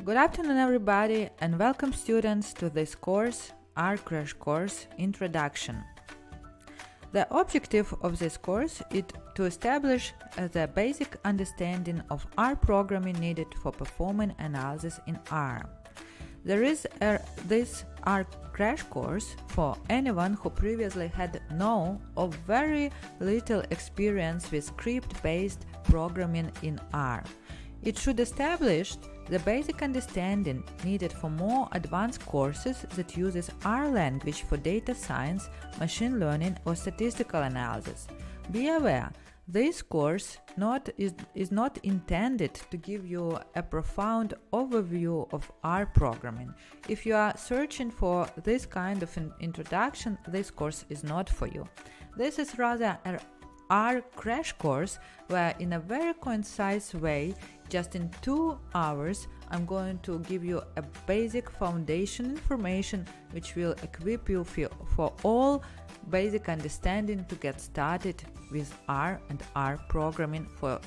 Good afternoon everybody and welcome students to this course, R Crash Course Introduction. The objective of this course is to establish the basic understanding of R programming needed for performing analysis in R. There is this R Crash Course for anyone who previously had no or very little experience with script-based programming in R. It should establish the basic understanding needed for more advanced courses that uses R language for data science, machine learning or statistical analysis. Be aware, this course is not intended to give you a profound overview of R programming. If you are searching for this kind of an introduction, this course is not for you. This is rather an R crash course where in a very concise way, just in 2 hours, I'm going to give you a basic foundation information which will equip you for all basic understanding to get started with R and R programming for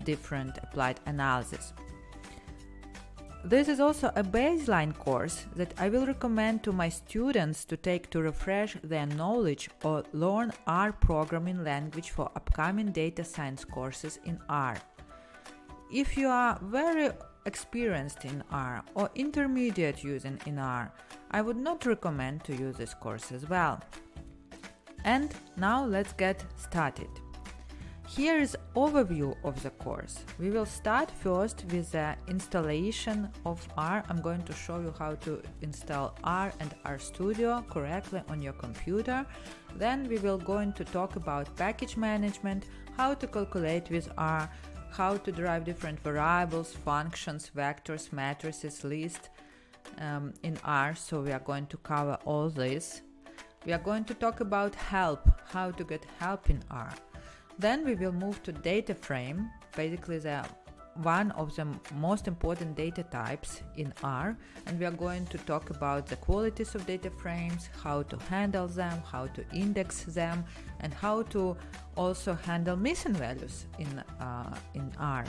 different applied analysis. This is also a baseline course that I will recommend to my students to take to refresh their knowledge or learn R programming language for upcoming data science courses in R. If you are very experienced in R or intermediate using in R, I would not recommend to use this course as well. And now let's get started. Here is overview of the course. We will start first with the installation of R. I'm going to show you how to install R and RStudio correctly on your computer. Then we will going to talk about package management, how to calculate with R, how to derive different variables, functions, vectors, matrices, lists in R. So we are going to cover all this. We are going to talk about help, how to get help in R. Then we will move to data frame, basically one of the most important data types in R, and we are going to talk about the qualities of data frames, how to handle them, how to index them, and how to also handle missing values in R.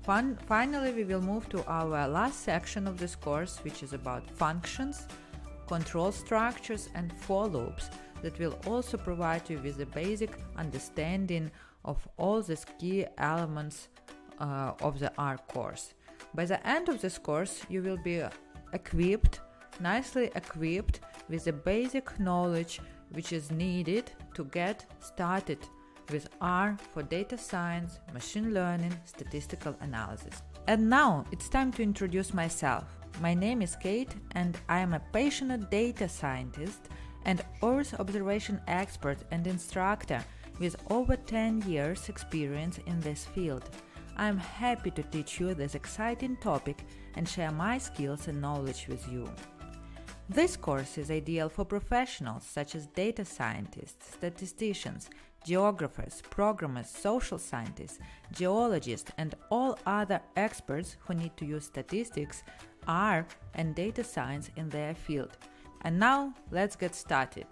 Finally, we will move to our last section of this course, which is about functions, control structures, and for loops that will also provide you with a basic understanding of all these key elements of the R course. By the end of this course, you will be nicely equipped with the basic knowledge which is needed to get started with R for data science, machine learning, statistical analysis. And now it's time to introduce myself. My name is Kate and I am a passionate data scientist and Earth observation expert and instructor with over 10 years experience in this field. I am happy to teach you this exciting topic and share my skills and knowledge with you. This course is ideal for professionals such as data scientists, statisticians, geographers, programmers, social scientists, geologists, and all other experts who need to use statistics, R, and data science in their field. And now let's get started.